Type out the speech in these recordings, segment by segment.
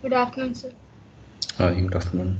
Good afternoon, sir. Hi, good afternoon.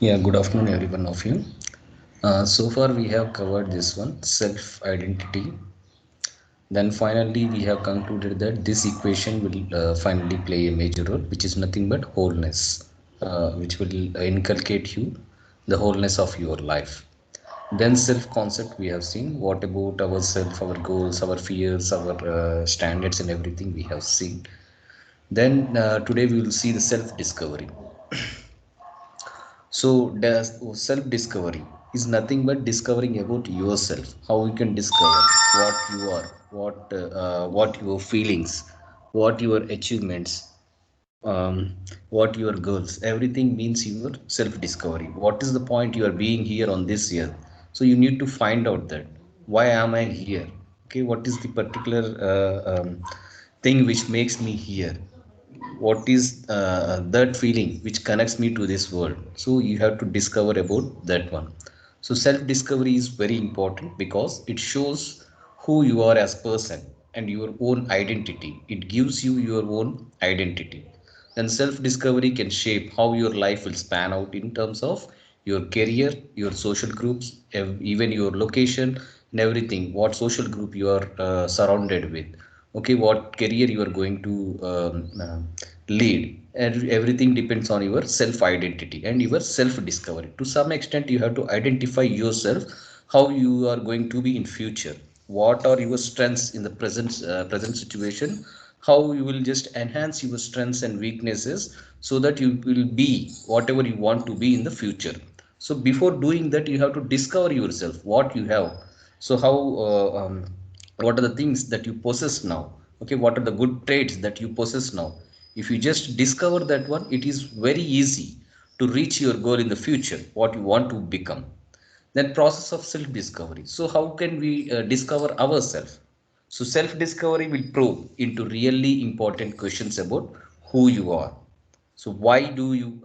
Yeah, good afternoon, every one of you. So far, we have covered this one self identity. Then finally, we have concluded that this equation will finally play a major role, which is nothing but wholeness, which will inculcate you the wholeness of your life. Then self concept we have seen. What about ourself, our goals, our fears, our standards, and everything we have seen. Then today we will see the self discovery. So, self discovery is nothing but discovering about yourself. How you can discover what you are, what your feelings, what your achievements, what your goals. Everything means your self discovery. What is the point you are being here on this year? So you need to find out that why am I here? Okay, what is the particular thing which makes me here? What is that feeling which connects me to this world? So you have to discover about that one. So self discovery is very important because it shows who you are as person and your own identity. It gives you your own identity. Then self discovery can shape how your life will span out in terms of your career, your social groups, even your location and everything, what social group you are surrounded with. Okay, what career you are going to lead, and everything depends on your self identity and your self discovery. To some extent you have to identify yourself, how you are going to be in future, what are your strengths in the present situation, how you will just enhance your strengths and weaknesses so that you will be whatever you want to be in the future. So before doing that you have to discover yourself, what you have. So how what are the things that you possess now? Okay, what are the good traits that you possess now? If you just discover that one, it is very easy to reach your goal in the future, what you want to become. Then process of self discovery. So how can we discover ourselves? So self discovery will probe into really important questions about who you are. So why you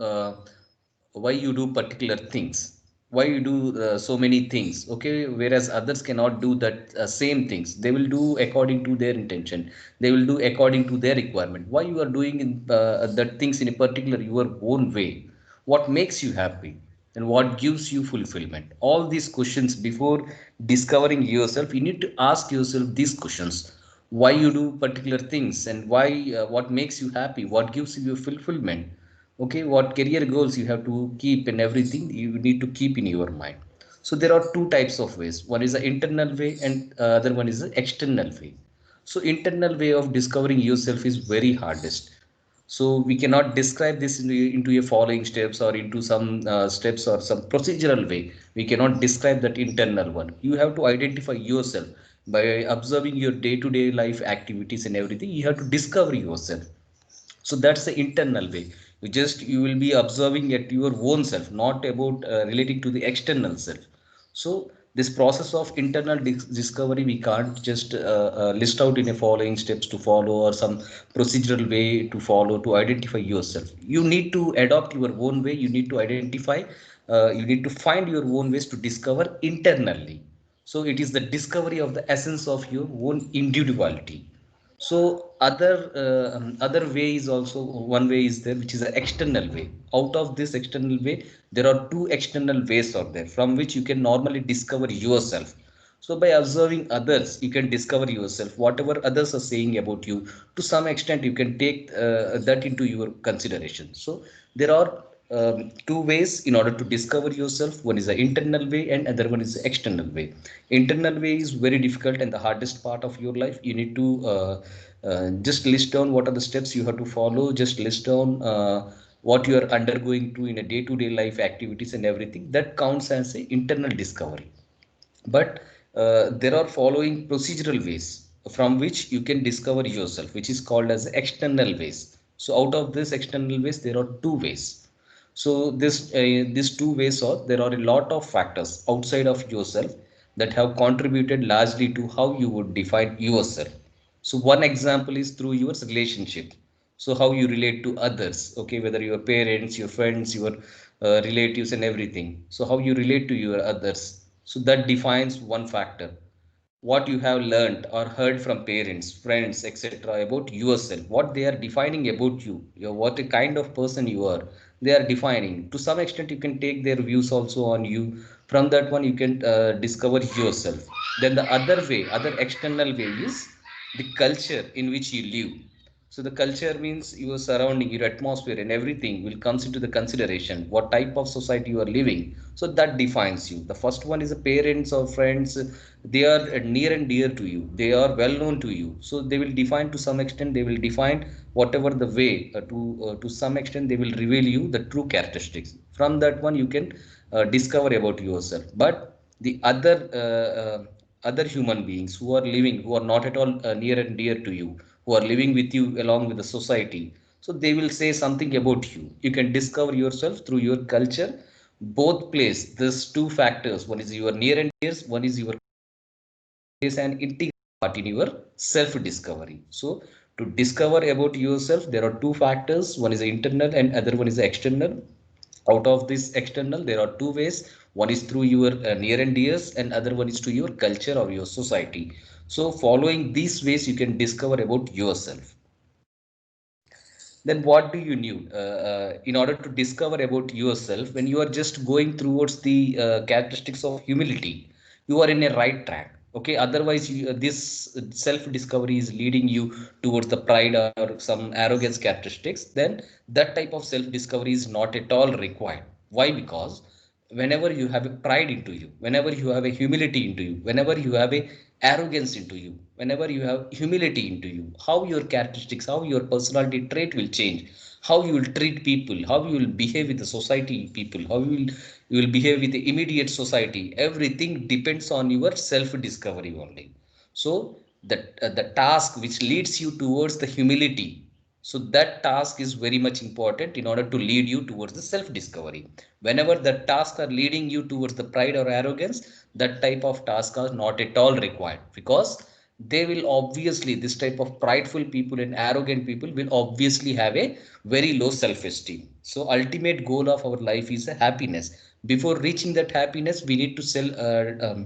do particular things, why you do so many things, okay, whereas others cannot do that same things. They will do according to their intention, they will do according to their requirement. Why you are doing that things in a particular your own way? What makes you happy and what gives you fulfillment? All these questions, before discovering yourself you need to ask yourself these questions. Why you do particular things, and why what makes you happy, what gives you fulfillment? Okay, what career goals you have to keep, and everything you need to keep in your mind. So there are two types of ways. One is the internal way, and other one is the external way. So internal way of discovering yourself is very hardest. So we cannot describe this into a following steps or into some steps or some procedural way. We cannot describe that internal one. You have to identify yourself by observing your day to day life activities and everything. You have to discover yourself. So that's the internal way. You will be observing at your own self, not about relating to the external self. So this process of internal discovery we can't just list out in a following steps to follow or some procedural way to follow to identify yourself. You need to adopt your own way. You need to identify, you need to find your own ways to discover internally. So it is the discovery of the essence of your own individuality. So other way is also one way is there, which is an external way. Out of this external way, there are two external ways out there from which you can normally discover yourself. So by observing others you can discover yourself. Whatever others are saying about you, to some extent you can take that into your consideration. So there are two ways in order to discover yourself. One is the internal way and other one is the external way. Internal way is very difficult and the hardest part of your life. You need to just list down what are the steps you have to follow. Just list down what you are undergoing to in a day-to-day life activities and everything. That counts as a internal discovery. But there are following procedural ways from which you can discover yourself, which is called as external ways. So out of this external ways, there are two ways. So these two ways are, there are a lot of factors outside of yourself that have contributed largely to how you would define yourself. So one example is through your relationship. So how you relate to others, okay, whether your parents, your friends, your relatives and everything. So how you relate to your others. So that defines one factor. What you have learned or heard from parents, friends, etc. about yourself, what they are defining about you, what a kind of person you are, they are defining. To some extent, you can take their views also on you. From that one, you can discover yourself. Then the other way, other external way is the culture in which you live. So the culture means your surrounding, your atmosphere, and everything will comes into the consideration. What type of society you are living, so that defines you. The first one is the parents or friends. They are near and dear to you. They are well known to you. So they will define to some extent. They will define whatever the way to some extent they will reveal you the true characteristics. From that one you can discover about yourself. But the other human beings who are living, who are not at all near and dear to you, who are living with you along with the society, so they will say something about you. You can discover yourself through your culture. Both place these two factors, one is your near and dears, one is your is an integral part in your self discovery. So to discover about yourself, there are two factors, one is internal and other one is external. Out of this external, there are two ways. One is through your near and dears, and other one is to your culture or your society. So following these ways, you can discover about yourself. Then what do you need in order to discover about yourself? When you are just going towards the characteristics of humility, you are in a right track. Okay, otherwise this self discovery is leading you towards the pride or some arrogance characteristics. Then that type of self discovery is not at all required. Why? Because whenever you have a pride into you, whenever you have a humility into you, whenever you have a arrogance into you, whenever you have humility into you, how your characteristics, how your personality trait will change, how you will treat people, how you will behave with the society people, how you will behave with the immediate society. Everything depends on your self discovery only. So the task which leads you towards the humility, so that task is very much important in order to lead you towards the self discovery. Whenever the tasks are leading you towards the pride or arrogance, that type of tasks are not at all required, because they will obviously, this type of prideful people and arrogant people will obviously have a very low self esteem. So ultimate goal of our life is a happiness. Before reaching that happiness, we need to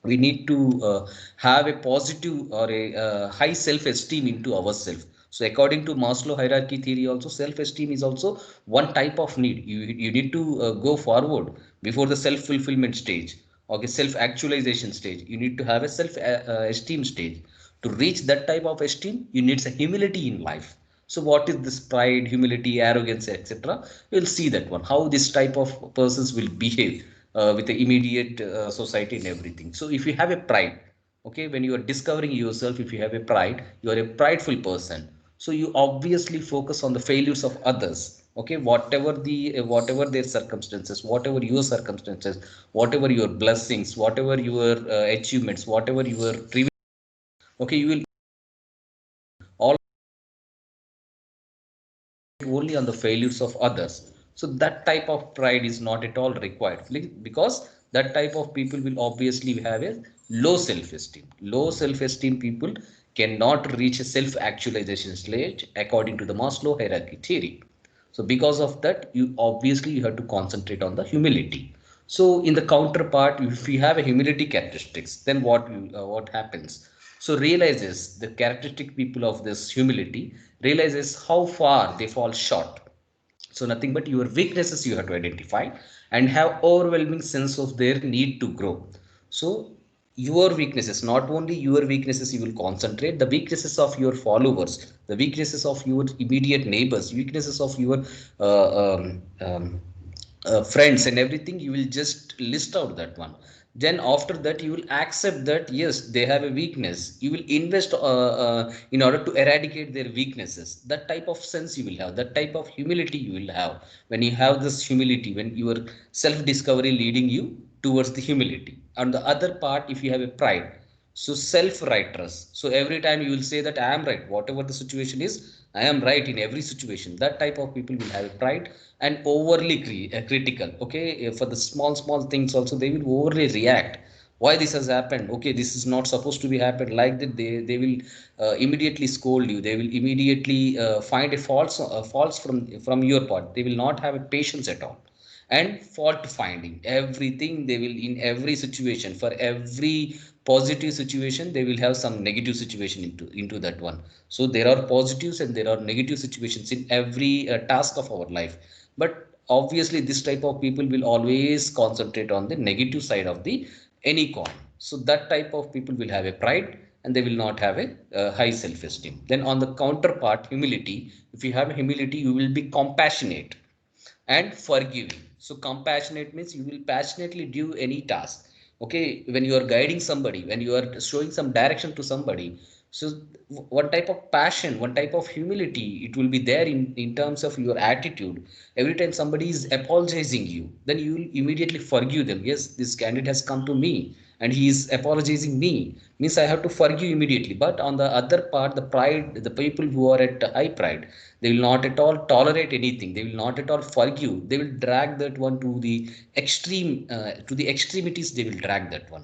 we need to have a positive or a high self-esteem into ourselves. So according to Maslow hierarchy theory also, self-esteem is also one type of need. You need to go forward before the self-fulfillment stage. Okay, self-actualization stage, you need to have a self-esteem stage. To reach that type of esteem, you need a humility in life. So what is this pride, humility, arrogance, etc.? We'll see that one, how this type of persons will behave with the immediate society and everything. So if you have a pride, okay, when you are discovering yourself, if you have a pride, you are a prideful person. So you obviously focus on the failures of others. Okay, whatever their circumstances, whatever your circumstances, whatever your blessings, whatever your achievements, whatever your okay, you will all only on the failures of others. So that type of pride is not at all required, because that type of people will obviously have a low self-esteem. Low self-esteem people cannot reach a self-actualization stage according to the Maslow hierarchy theory. So because of that, you have to concentrate on the humility. So in the counterpart, if you have a humility characteristics, then what happens? So realizes the characteristic people of this humility realizes how far they fall short. So nothing but your weaknesses you have to identify and have overwhelming sense of their need to grow. So your weaknesses, not only your weaknesses you will concentrate, the weaknesses of your followers, the weaknesses of your immediate neighbors, weaknesses of your friends and everything, you will just list out that one. Then after that, you will accept that yes, they have a weakness. You will invest in order to eradicate their weaknesses. That type of sense you will have, that type of humility you will have. When you have this humility, when your self discovery leading you towards the humility. On the other part, if you have a pride, so self-righteous. So every time you will say that I am right, whatever the situation is, I am right in every situation. That type of people will have a pride and overly critical. Okay, for the small things also they will overly react. Why this has happened? Okay, this is not supposed to be happened like that. They will immediately scold you. They will immediately find a false from your part. They will not have a patience at all. And fault finding, everything they will, in every situation, for every positive situation they will have some negative situation into that one. So there are positives and there are negative situations in every task of our life. But obviously this type of people will always concentrate on the negative side of the any coin. So that type of people will have a pride and they will not have a high self esteem. Then on the counterpart, humility, if you have humility you will be compassionate and forgiving. So compassionate means you will passionately do any task. Okay, when you are guiding somebody, when you are showing some direction to somebody, so one type of passion, one type of humility, it will be there in terms of your attitude. Every time somebody is apologizing you, then you will immediately forgive them. Yes, this candidate has come to me and he is apologizing me, means I have to forgive immediately. But on the other part, the pride, the people who are at high pride, they will not at all tolerate anything, they will not at all forgive, they will drag that one to the extreme, to the extremities they will drag that one.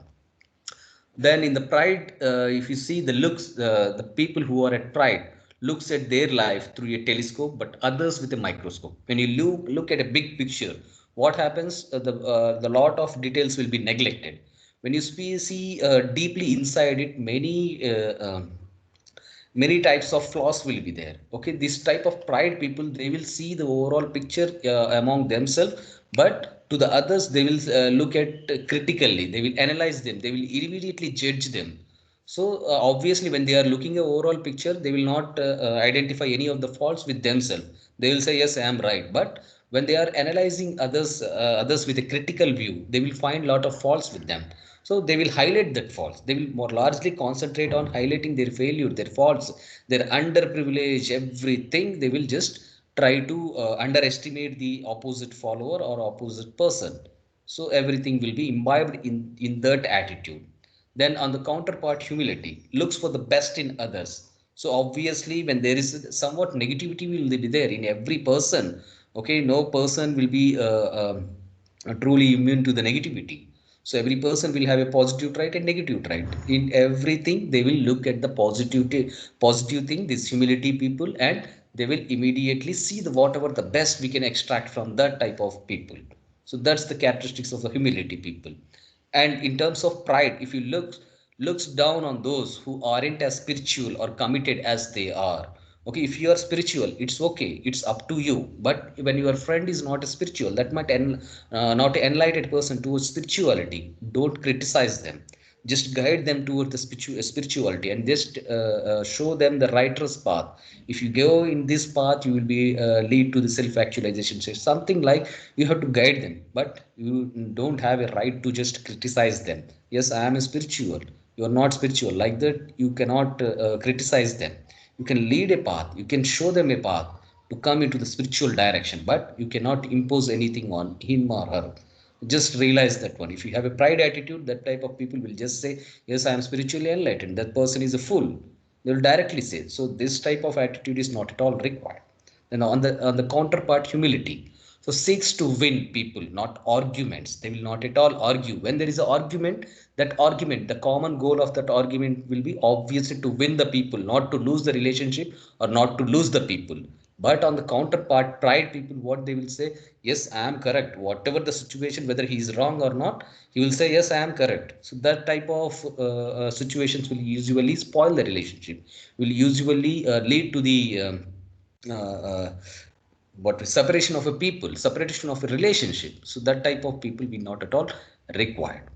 Then in the pride, if you see the looks, the people who are at pride looks at their life through a telescope but others with a microscope. When you look at a big picture, what happens, the lot of details will be neglected. When you see deeply inside it, many types of flaws will be there. Okay, this type of pride people, they will see the overall picture among themselves, but to the others they will look at critically, they will analyze them, they will immediately judge them. So obviously when they are looking at overall picture, they will not identify any of the faults with themselves. They will say yes, I am right. But when they are analyzing others with a critical view, they will find lot of faults with them. So they will highlight that faults, they will more largely concentrate on highlighting their failure, their faults, their underprivilege, everything. They will just try to underestimate the opposite follower or opposite person. So everything will be imbibed in that attitude. Then on the counterpart, humility looks for the best in others. So obviously when there is somewhat negativity will be there in every person. Okay, no person will be truly immune to the negativity. So every person will have a positive trait and negative trait. In everything they will look at the positive thing, this humility people, and they will immediately see the whatever the best we can extract from that type of people. So that's the characteristics of the humility people. And in terms of pride, if you looks down on those who aren't as spiritual or committed as they are. Okay, if you are spiritual, it's okay, it's up to you. But when your friend is not a spiritual, that might not an enlightened person towards spirituality, don't criticize them. Just guide them toward the spirituality and just show them the righteous path. If you go in this path, you will be lead to the self actualization. So something like you have to guide them, but you don't have a right to just criticize them. Yes, I am a spiritual, you are not spiritual, like that you cannot criticize them. You can lead a path, you can show them a path to come into the spiritual direction, but you cannot impose anything on him or her. Just realize that one. If you have a pride attitude, that type of people will just say yes, I am spiritually enlightened, that person is a fool. They will directly say. So this type of attitude is not at all required. Then on the counterpart, humility, so seeks to win people, not arguments. They will not at all argue. When there is an argument, that argument, the common goal of that argument will be obviously to win the people, not to lose the relationship or not to lose the people. But on the counterpart, pride people, what they will say, yes, I am correct. Whatever the situation, whether he is wrong or not, he will say, yes, I am correct. So that type of situations will usually spoil the relationship, will usually lead to the uh, uh, what separation of a people, separation of a relationship. So that type of people be not at all required.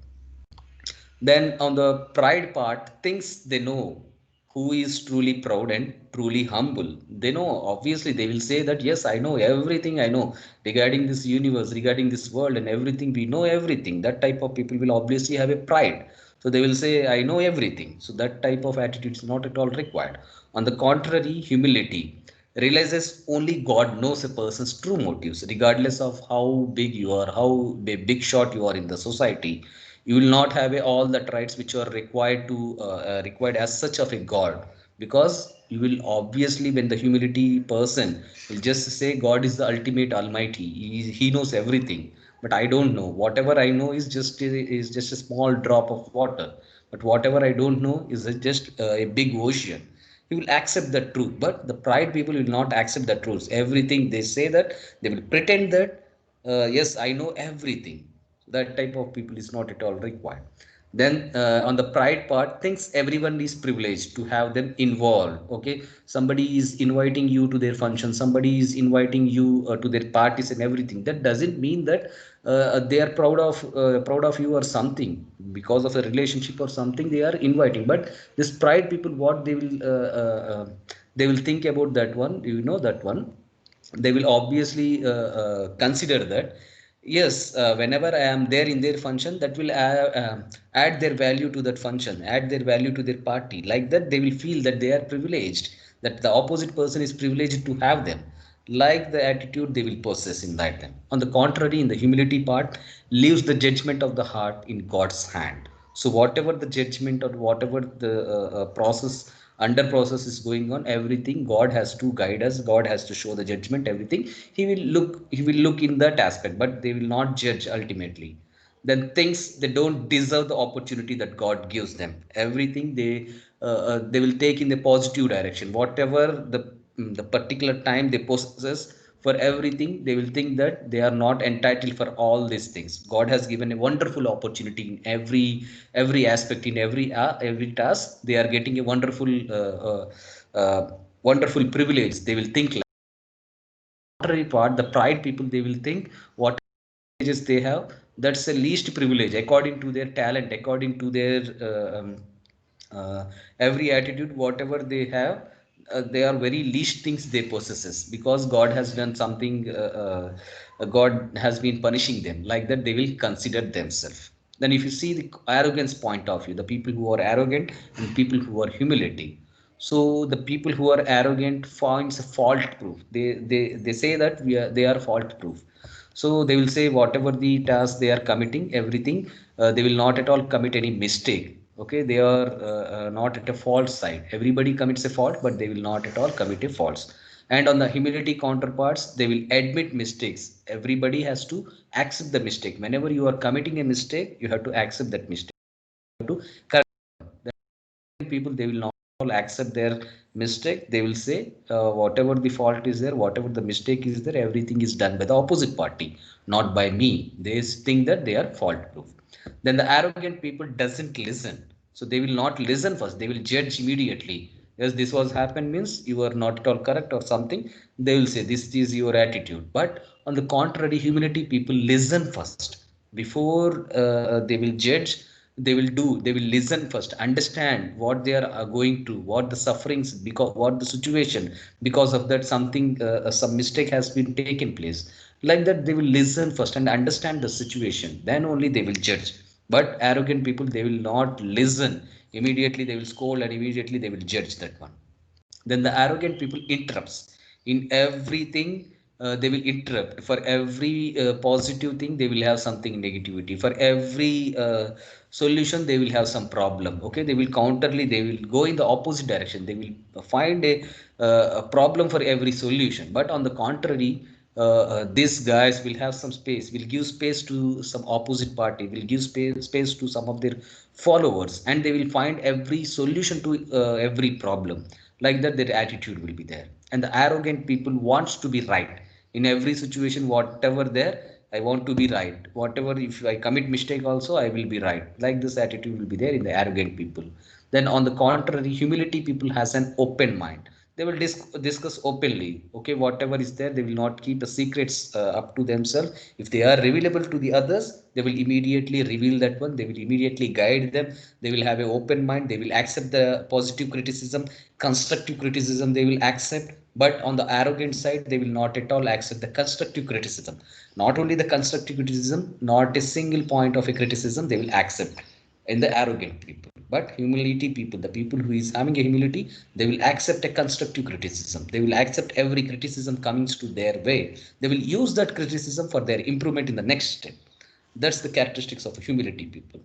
Then on the pride part, things they know, who is truly proud and truly humble. They know, obviously, they will say that, yes, I know everything I know regarding this universe, regarding this world and everything. We know everything. That type of people will obviously have a pride. So they will say, I know everything. So that type of attitude is not at all required. On the contrary, humility realizes only God knows a person's true motives, regardless of how big you are, how big shot you are in the society. You will not have all the traits which are required to required as such of a God, because you will obviously, when the humility person will just say God is the ultimate Almighty, he knows everything, but I don't know. Whatever I know is just a small drop of water, but whatever I don't know is just a big ocean. He will accept the truth, but the pride people will not accept the truth. Everything they say, that they will pretend that yes, I know everything. That type of people is not at all required. Then on the pride part, thinks everyone is privileged to have them involved. Okay, somebody is inviting you to their function, somebody is inviting you to their parties and everything. That doesn't mean that they are proud of you or something, because of a relationship or something they are inviting. But this pride people, what they will think about that one, you know, that one, they will obviously consider that yes, whenever I am there in their function, that will add their value to that function, add their value to their party. Like that, they will feel that they are privileged, that the opposite person is privileged to have them. Like the attitude they will possess in that them. On the contrary, in the humility part, leaves the judgment of the heart in God's hand. So whatever the judgment or whatever the process, under process is going on, everything God has to guide us, God has to show the judgment, everything. He will look in that aspect, but they will not judge ultimately. Then things they don't deserve the opportunity that God gives them, everything they will take in the positive direction. Whatever the particular time they possess, for everything they will think that they are not entitled for all these things. God has given a wonderful opportunity in every aspect, in every task. They are getting a wonderful privilege, they will think. Like contrary part, the pride people, they will think what privileges they have, that's the least privilege according to their talent, according to their uh, every attitude, whatever they have. They are very least things they possesses, because God has done something, God has been punishing them. Like that, they will consider themselves. Then if you see the arrogance point of view, the people who are arrogant and people who are humility. So the people who are arrogant finds a fault proof. They say that they are fault proof. So they will say whatever the task they are committing, everything, they will not at all commit any mistake. Okay, they are not at a fault side. Everybody commits a fault, but they will not at all commit a faults. And on the humility counterparts, they will admit mistakes. Everybody has to accept the mistake. Whenever you are committing a mistake, you have to accept that mistake, you have to correct. People, they will not all accept their mistake. They will say whatever the fault is there, whatever the mistake is there, everything is done by the opposite party, not by me. They think that they are fault proof. Then the arrogant people doesn't listen. So they will not listen first, they will judge immediately. Yes, this was happened means you are not at all correct or something. They will say this is your attitude. But on the contrary, humility people listen first before they will judge. They will listen first, understand what they are going to, what the sufferings, because what the situation, because of that something, some mistake has been taken place. Like that, they will listen first and understand the situation, then only they will judge. But arrogant people, they will not listen. Immediately they will scold, and immediately they will judge that one. Then the arrogant people interrupts in everything. They will interrupt for every positive thing. They will have something negativity. For every solution, they will have some problem. Okay, they will counterly, they will go in the opposite direction. They will find a problem for every solution. But on the contrary, these guys will have some space, will give space to some opposite party, will give space to some of their followers, and they will find every solution to every problem. Like that, their attitude will be there. And the arrogant people wants to be right in every situation. Whatever there, I want to be right. Whatever, if I commit mistake also, I will be right. Like this attitude will be there in the arrogant people. Then on the contrary, humility people has an open mind. They will discuss openly. Okay, whatever is there, they will not keep the secrets up to themselves. If they are revealable to the others, they will immediately reveal that one. They will immediately guide them. They will have an open mind. They will accept the positive criticism, constructive criticism they will accept. But on the arrogant side, they will not at all accept the constructive criticism. Not only the constructive criticism, not a single point of a criticism they will accept in the arrogant people. But humility people, the people who is having a humility, they will accept a constructive criticism. They will accept every criticism comes to their way. They will use that criticism for their improvement in the next step. That's the characteristics of humility people.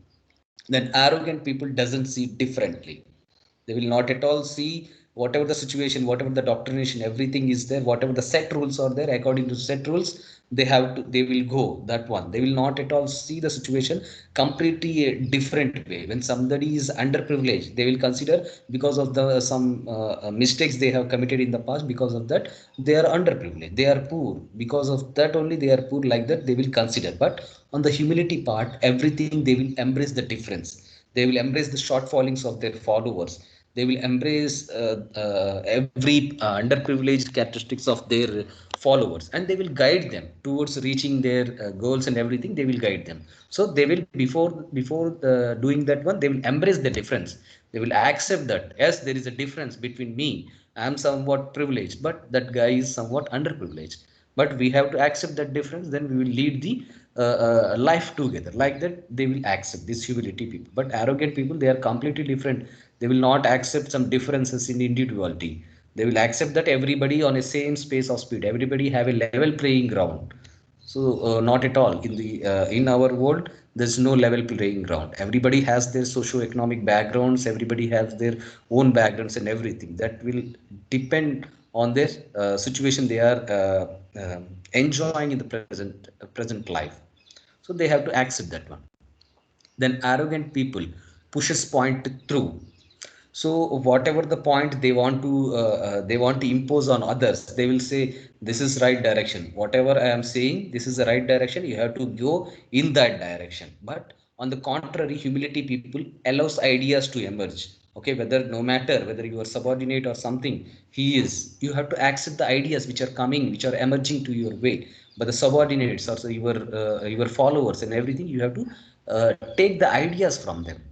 Then arrogant people doesn't see differently. They will not at all see whatever the situation, whatever the doctrination, everything is there, whatever the set rules are there, according to set rules, they have to, they will go that one. They will not at all see the situation completely a different way. When somebody is underprivileged, they will consider, because of the some mistakes they have committed in the past, because of that they are underprivileged, they are poor, because of that only they are poor, like that they will consider. But on the humility part, everything they will embrace the difference. They will embrace the shortfallings of their followers. They will embrace every underprivileged characteristics of their followers, and they will guide them towards reaching their goals and everything. They will guide them. So they will, before doing that one, they will embrace the difference. They will accept that yes, there is a difference between me. I am somewhat privileged, but that guy is somewhat underprivileged. But we have to accept that difference, then we will lead the life together, like that. They will accept this humility people. But arrogant people, they are completely different. They will not accept some differences in individuality. They will accept that everybody on a same space of speed, everybody have a level playing ground. So not at all. In our world, there's no level playing ground. Everybody has their socio-economic backgrounds, everybody has their own backgrounds and everything. That will depend on their situation they are enjoying in the present life. So they have to accept that one. Then arrogant people pushes point through. So whatever the point they want to impose on others, they will say this is right direction, whatever I am saying, this is the right direction, you have to go in that direction. But on the contrary, humility people allows ideas to emerge. Okay, whether, no matter whether you are subordinate or something, he is, you have to accept the ideas which are coming, which are emerging to your way. But the subordinates, or so your followers and everything, you have to take the ideas from them.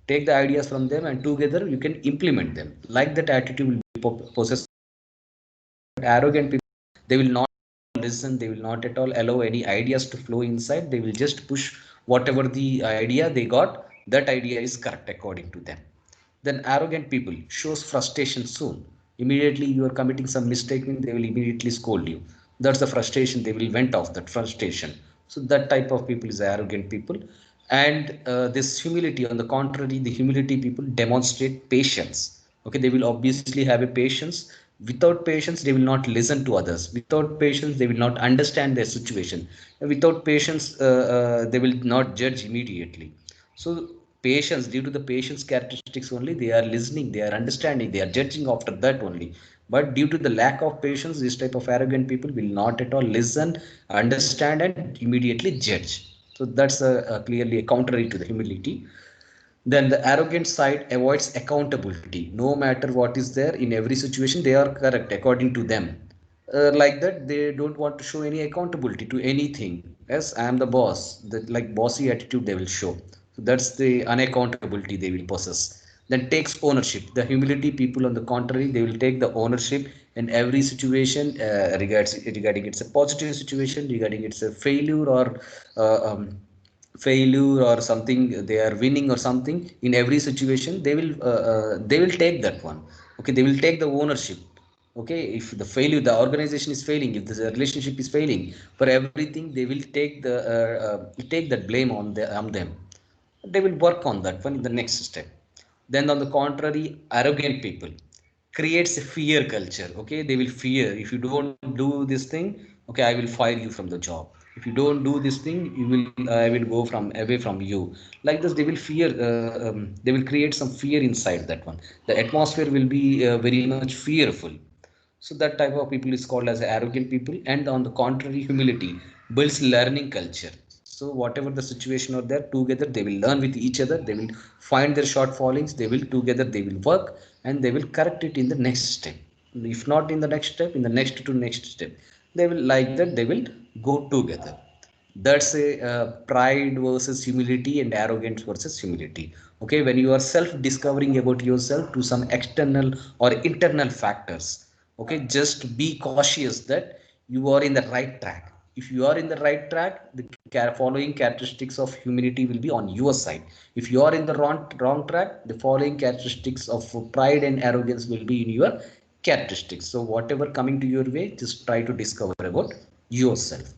Take the ideas from them, and together you can implement them. Like that attitude will be possessed. Arrogant people, they will not listen. They will not at all allow any ideas to flow inside. They will just push whatever the idea they got, that idea is correct according to them. Then arrogant people shows frustration soon. Immediately you are committing some mistake, they will immediately scold you. That's the frustration, they will vent off that frustration. So that type of people is arrogant people. And this humility, on the contrary, the humility people demonstrate patience. Okay, they will obviously have a patience. Without patience, they will not listen to others. Without patience, they will not understand their situation. Without patience, they will not judge immediately. So patience, due to the patience characteristics only, they are listening, they are understanding, they are judging after that only. But due to the lack of patience, this type of arrogant people will not at all listen, understand, and immediately judge. So that's clearly a contrary to the humility. Then the arrogant side avoids accountability. No matter what is there, in every situation they are correct according to them. Like that, they don't want to show any accountability to anything. Yes, I am the boss, that like bossy attitude they will show. So that's the unaccountability they will possess. Then takes ownership. The humility people, on the contrary, they will take the ownership in every situation, regarding it's a positive situation, regarding it's a failure or uh, um, failure or something, they are winning or something. In every situation they will take that one. Okay, they will take the ownership. Okay, if the failure, the organization is failing, if the relationship is failing, for everything they will take that blame on them. They will work on that one in the next step. Then on the contrary, arrogant people creates a fear culture. Okay, they will fear, if you don't do this thing, okay, I will fire you from the job. If you don't do this thing, you will I will go from away from you. Like this, they will fear, they will create some fear inside that one. The atmosphere will be very much fearful. So that type of people is called as arrogant people. And on the contrary, humility builds learning culture. So whatever the situation are there, together they will learn with each other. They will find their shortfallings. They will together they will work, and they will correct it in the next step. If not in the next step, in the next step, they will, like that they will go together. That's a pride versus humility, and arrogance versus humility. Okay, when you are self discovering about yourself to some external or internal factors, okay, just be cautious that you are in the right track. If you are in the right track, the following characteristics of humility will be on your side. If you are in the wrong track, the following characteristics of pride and arrogance will be in your characteristics. So whatever coming to your way, just try to discover about yourself.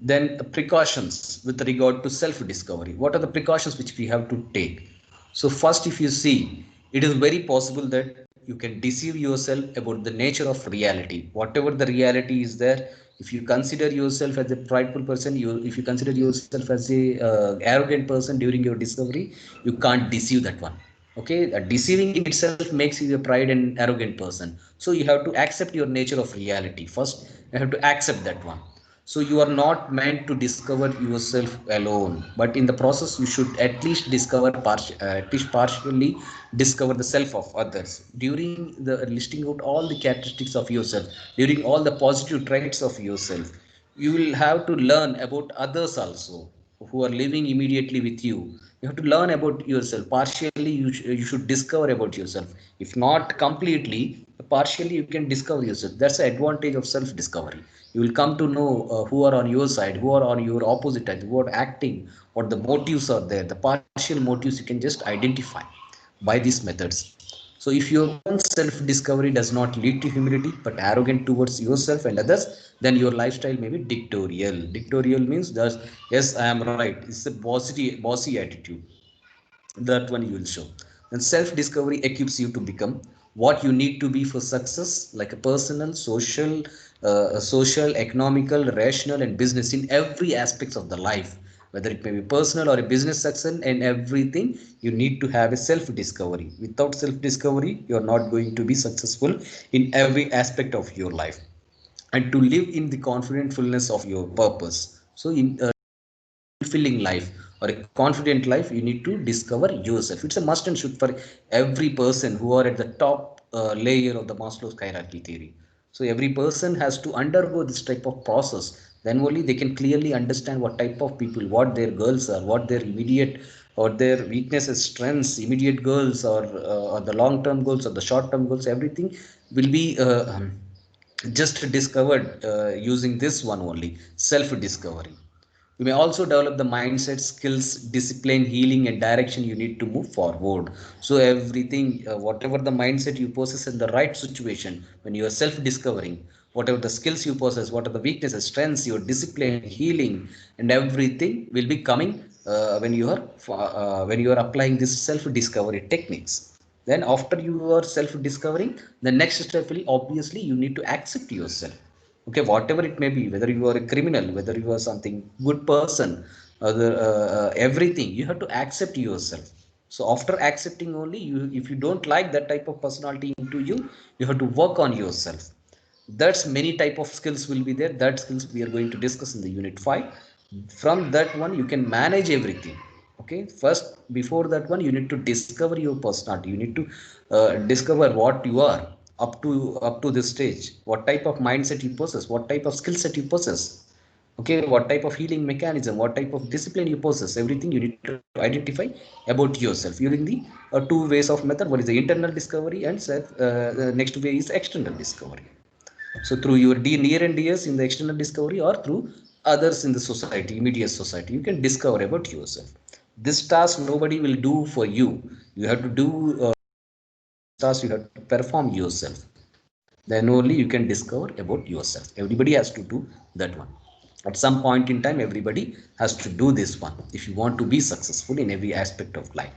Then precautions with regard to self discovery. What are the precautions which we have to take? So first, if you see, it is very possible that you can deceive yourself about the nature of reality. Whatever the reality is there, if you consider yourself as a prideful person, if you consider yourself as a arrogant person during your discovery, you can't deceive that one. Okay, deceiving in itself makes you a pride and arrogant person. So you have to accept your nature of reality first. You have to accept that one. So you are not meant to discover yourself alone, but in the process you should at least at least partially discover the self of others. During the listing out all the characteristics of yourself, during all the positive traits of yourself, you will have to learn about others also who are living immediately with you. You have to learn about yourself partially. You should discover about yourself. If not completely, partially you can discover yourself. That's the advantage of self discovery. You will come to know who are on your side, who are on your opposite side, who are acting, what the motives are there, the partial motives you can just identify by these methods. So if your own self discovery does not lead to humility but arrogant towards yourself and others, then your lifestyle may be dictatorial. Dictatorial means that yes, I am right, it's a bossy attitude. That one you will show. And self discovery equips you to become what you need to be for success, like a personal, social, economical, rational and business, in every aspects of the life, whether it may be personal or a business success and everything. You need to have a self discovery. Without self discovery, you are not going to be successful in every aspect of your life, and to live in the confident fullness of your purpose. So in fulfilling life or a confident life, you need to discover yourself. It's a must and should for every person who are at the top layer of the Maslow's hierarchy theory. So every person has to undergo this type of process. Then only they can clearly understand what type of people, what their goals are, what their immediate or their weaknesses, strengths, immediate goals, or the long term goals or the short term goals. Everything will be just discovered using this one only, self discovery. You may also develop the mindset, skills, discipline, healing, and direction you need to move forward. So, everything, whatever the mindset you possess in the right situation, when you are self discovering, whatever the skills you possess, what are the weaknesses, strengths, your discipline, healing, and everything will be coming when you are applying this self discovery techniques. Then, after you are self discovering, the next step will obviously you need to accept yourself. Okay, whatever it may be, whether you are a criminal, whether you are something good person, other everything, you have to accept yourself. So after accepting only, you, if you don't like that type of personality into you, you have to work on yourself. That's many type of skills will be there. That skills we are going to discuss in the unit 5. From that one you can manage everything. Okay, first, before that one, you need to discover your personality. You need to discover what you are up to this stage, what type of mindset you possess, what type of skill set you possess. Okay, what type of healing mechanism, what type of discipline you possess, everything you need to identify about yourself using the two ways of method. One is the internal discovery, and next way is external discovery. So through your near and dears in the external discovery, or through others in the society, immediate society, you can discover about yourself. This task nobody will do for you. You have to do task, you have to perform yourself. Then only you can discover about yourself. Everybody has to do that one. At some point in time, everybody has to do this one if you want to be successful in every aspect of life.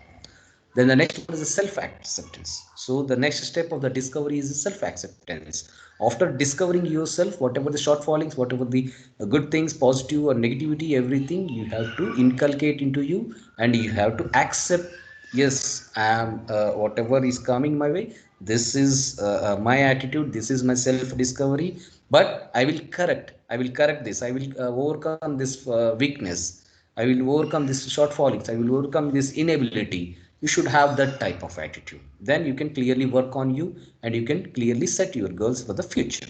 Then the next one is the self acceptance. So the next step of the discovery is self acceptance. After discovering yourself, whatever the shortfallings, whatever the good things, positive or negativity, everything you have to inculcate into you, and you have to accept. Yes, I am, whatever is coming my way, this is my attitude, this is my self discovery. But I will correct this, I will overcome this weakness, I will overcome this shortfallings, I will overcome this inability. You should have that type of attitude. Then you can clearly work on you, and you can clearly set your goals for the future.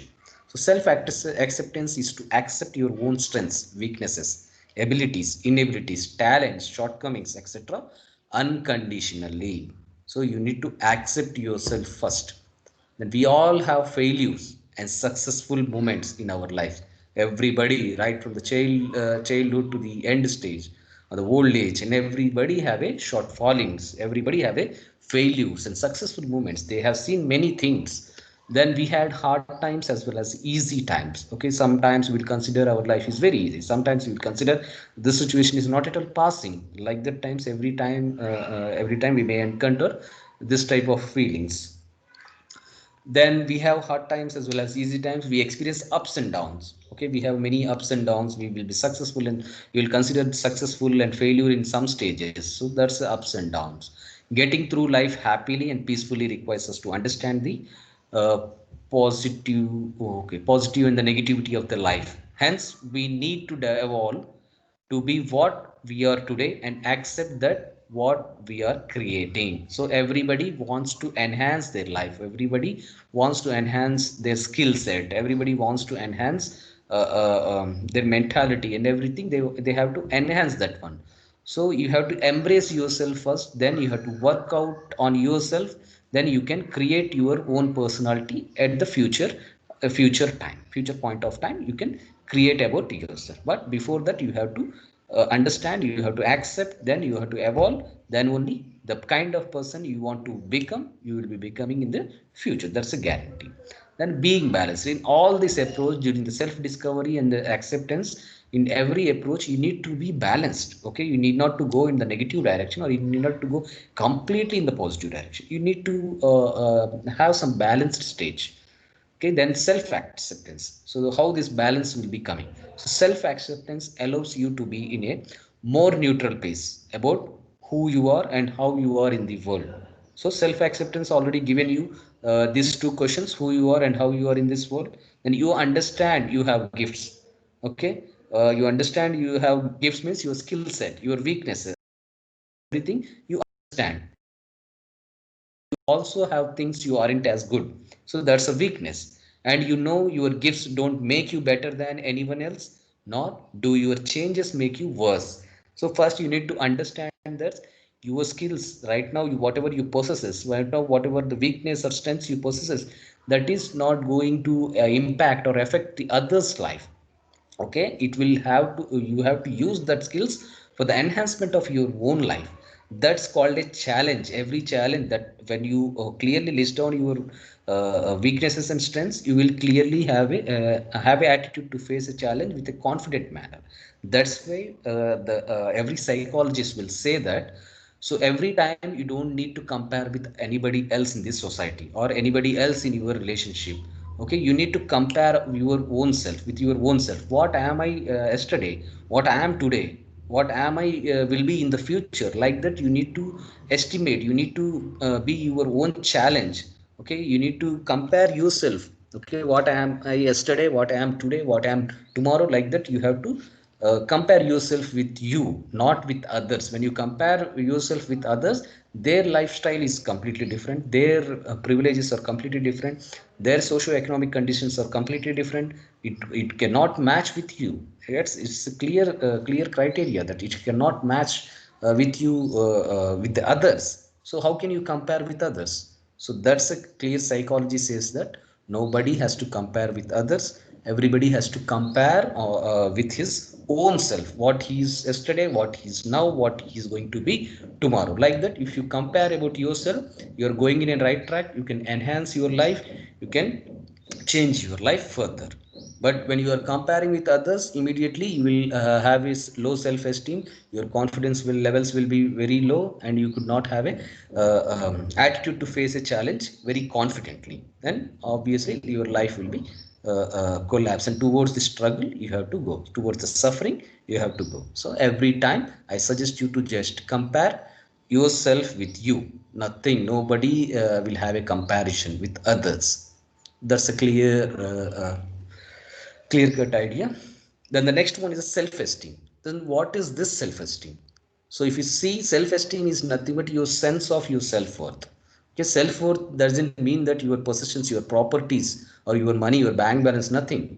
So self acceptance is to accept your own strengths, weaknesses, abilities, inabilities, talents, shortcomings, etc., unconditionally. So you need to accept yourself first. Then we all have failures and successful moments in our life. Everybody, right from the childhood to the end stage or the old age, and everybody have a short fallings, everybody have a failures and successful moments. They have seen many things. Then we had hard times as well as easy times. Okay, sometimes we'll consider our life is very easy, sometimes we'll consider this situation is not at all passing. Like that times, every time we may encounter this type of feelings. Then we have hard times as well as easy times. We experience ups and downs. Okay, we have many ups and downs. We will be successful and we will consider successful and failure in some stages. So that's the ups and downs. Getting through life happily and peacefully requires us to understand the uh, positive and the negativity of the life. Hence we need to evolve to be what we are today and accept that what we are creating. So everybody wants to enhance their life, everybody wants to enhance their skill set, everybody wants to enhance their mentality and everything. They have to enhance that one. So you have to embrace yourself first, then you have to work out on yourself, then you can create your own personality at the future, a future time, future point of time, you can create about yourself. But before that you have to understand, you have to accept, then you have to evolve, then only the kind of person you want to become, you will be becoming in the future. That's a guarantee. Then being balanced in all this approach, during the self discovery and the acceptance, in every approach you need to be balanced. Okay, you need not to go in the negative direction, or you need not to go completely in the positive direction. You need to have some balanced stage. Okay, then self acceptance. So how this balance will be coming? So self acceptance allows you to be in a more neutral pace about who you are and how you are in the world. So self acceptance already given you these two questions: who you are and how you are in this world. Then you understand you have gifts. Okay, you understand you have gifts means your skill set, your weaknesses, everything you understand. Also have things you aren't as good, so that's a weakness. And you know your gifts don't make you better than anyone else, nor do your changes make you worse. So first you need to understand that your skills right now, whatever you possesses right now, whatever the weakness or strengths you possesses, that is not going to impact or affect the other's life. Okay, it will have to, you have to use that skills for the enhancement of your own life. That's called a challenge. Every challenge that when you clearly list down your weaknesses and strengths, you will clearly have a attitude to face a challenge with a confident manner. That's why the every psychologist will say that. So every time you don't need to compare with anybody else in this society or anybody else in your relationship. Okay, you need to compare your own self with your own self. What am I yesterday, what I am today, what am I will be in the future. Like that you need to estimate, you need to be your own challenge. Okay, you need to compare yourself. Okay, what I am I yesterday, what I am today, what I am tomorrow. Like that you have to compare yourself with you, not with others. When you compare yourself with others, their lifestyle is completely different, their privileges are completely different, their socio-economic conditions are completely different. It cannot match with you. It's a clear criteria that it cannot match with you with the others. So how can you compare with others? So that's a clear psychology says that nobody has to compare with others. Everybody has to compare with his own self, what he is yesterday, what he is now, what he is going to be tomorrow. Like that if you compare about yourself, you are going in a right track, you can enhance your life, you can change your life further. But when you are comparing with others, immediately you will have is low self esteem, your confidence will levels will be very low, and you could not have a attitude to face a challenge very confidently. Then obviously your life will be collapse, and towards the struggle you have to go, towards the suffering you have to go. So every time I suggest you to just compare yourself with you, nothing, nobody will have a comparison with others. That's a clear cut idea. Then the next one is self esteem. Then what is this self esteem? So if you see, self esteem is nothing but your sense of your self worth. Okay, self worth doesn't mean that your possessions, your properties, or your money, your bank balance, nothing.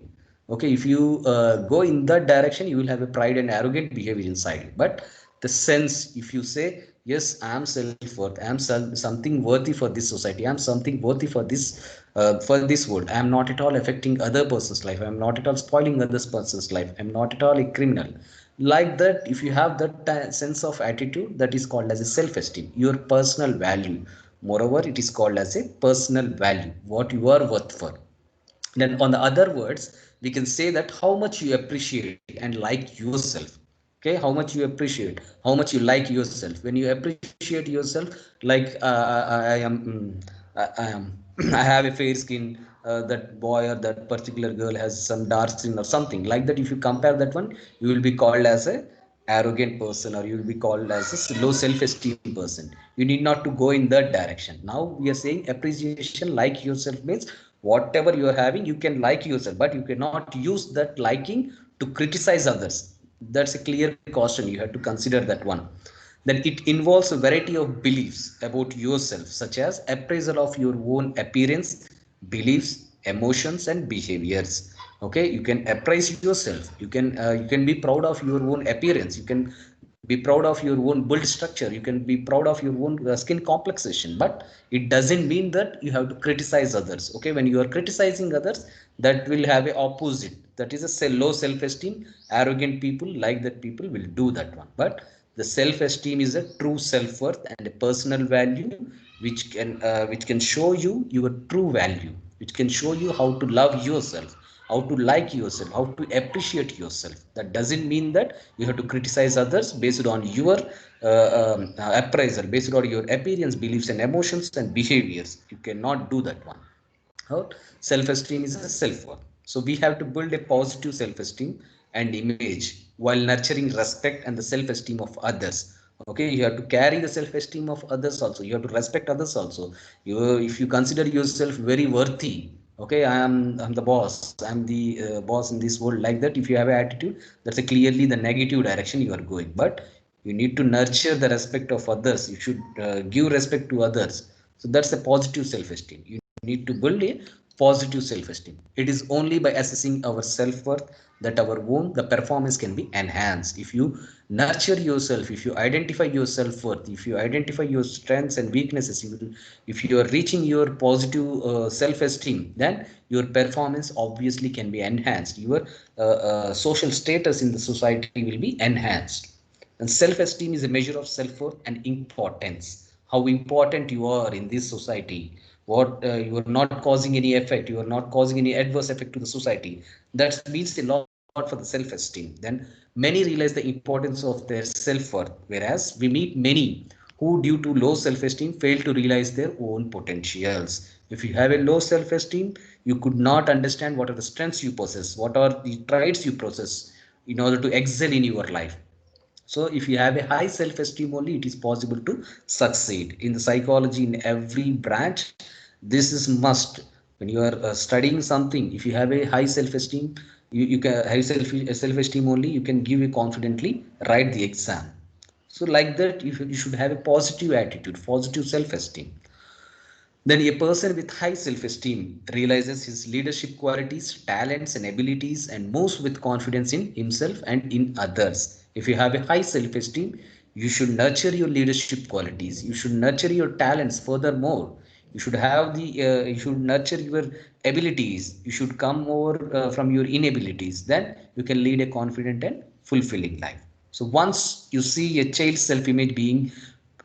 Okay, if you go in that direction, you will have a pride and arrogant behavior inside. But the sense, if you say yes, I am self worth, I am something worthy for this society, I am something worthy for this for this world. I am not at all affecting other person's life. I am not at all spoiling other person's life. I am not at all a criminal. Like that, if you have that sense of attitude, that is called as a self-esteem, your personal value. Moreover, it is called as a personal value, what you are worth for. Then on the other words, we can say that how much you appreciate and like yourself. Okay, how much you appreciate, how much you like yourself. When you appreciate yourself, like I am I am I have a fair skin, that boy or that particular girl has some dark skin or something like that. If you compare that one, you will be called as a arrogant person, or you will be called as a low self-esteem person. You need not to go in that direction. Now we are saying appreciation like yourself means whatever you are having, you can like yourself, but you cannot use that liking to criticize others. That's a clear caution, you have to consider that one. Then it involves a variety of beliefs about yourself, such as appraisal of your own appearance, beliefs, emotions and behaviors. Okay, you can appraise yourself, you can be proud of your own appearance, you can be proud of your own build structure, you can be proud of your own skin complexation, but it doesn't mean that you have to criticize others. Okay, when you are criticizing others, that will have a opposite, that is a low self esteem. Arrogant people like that people will do that one. But the self esteem is a true self worth and a personal value, which can show you your true value, which can show you how to love yourself, how to like yourself, how to appreciate yourself. That doesn't mean that you have to criticize others based on your appraisal, based on your appearance, beliefs and emotions and behaviors. You cannot do that one. Self-esteem is a self-worth. So we have to build a positive self-esteem and image while nurturing respect and the self-esteem of others. Okay, you have to carry the self-esteem of others also, you have to respect others also. If you consider yourself very worthy, okay, I'm the boss, I'm the boss in this world, like that, if you have an attitude, that's a clearly the negative direction you are going. But you need to nurture the respect of others, you should give respect to others. So that's a positive self-esteem. You need to build a positive self-esteem. It is only by assessing our self-worth that our own the performance can be enhanced. If you nurture yourself, if you identify your self-worth, if you identify your strengths and weaknesses, if you are reaching your positive self-esteem, then your performance obviously can be enhanced, your social status in the society will be enhanced. And self-esteem is a measure of self-worth and importance. How important you are in this society. What you are not causing any effect. You are not causing any adverse effect to the society. That means a lot for the self-esteem. Then many realize the importance of their self-worth, whereas we meet many who, due to low self-esteem, fail to realize their own potentials. If you have a low self-esteem, you could not understand what are the strengths you possess, what are the traits you possess in order to excel in your life. So if you have a high self-esteem only, it is possible to succeed in the psychology in every branch. This is must. When you are studying something, if you have a high self-esteem, you can high self-esteem only, you can give it confidently, write the exam. So like that, you should have a positive attitude, positive self-esteem. Then a person with high self-esteem realizes his leadership qualities, talents and abilities and moves with confidence in himself and in others. If you have a high self-esteem, you should nurture your leadership qualities. You should nurture your talents furthermore. You should nurture your abilities. You should come over from your inabilities. Then you can lead a confident and fulfilling life. So once you see a child's self-image being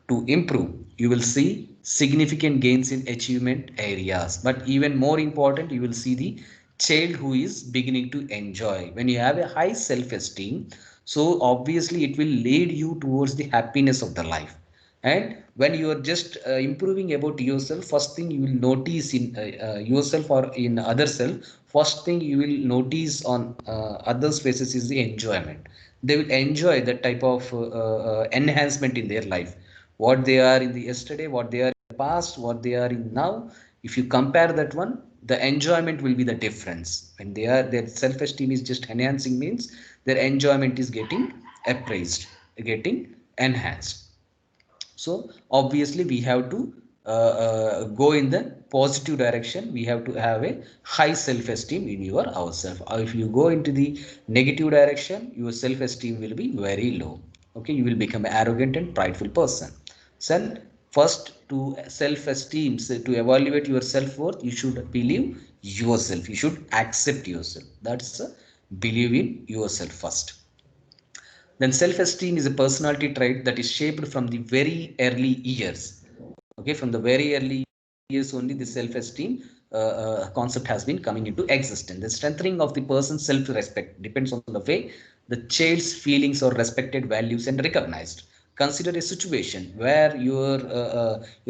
to improve, you will see significant gains in achievement areas. But even more important, you will see the child who is beginning to enjoy. When you have a high self-esteem, so obviously it will lead you towards the happiness of the life. And when you are just improving about yourself, first thing you will notice in yourself or in other self, first thing you will notice on others faces is the enjoyment. They will enjoy that type of enhancement in their life, what they are in the yesterday, what they are in the past, what they are in now. If you compare that one, the enjoyment will be the difference. When they are, their self-esteem is just enhancing means their enjoyment is getting appraised, getting enhanced. So obviously we have to go in the positive direction. We have to have a high self-esteem in your ourself. If you go into the negative direction, your self-esteem will be very low. Okay, you will become an arrogant and prideful person. So first to self-esteem, so to evaluate your self-worth, you should believe yourself, you should accept yourself. That's believe in yourself first. Then self-esteem is a personality trait that is shaped from the very early years. Okay, from the very early years only the self-esteem concept has been coming into existence. The strengthening of the person's self-respect depends on the way the child's feelings are respected, values, and recognized. Consider a situation where your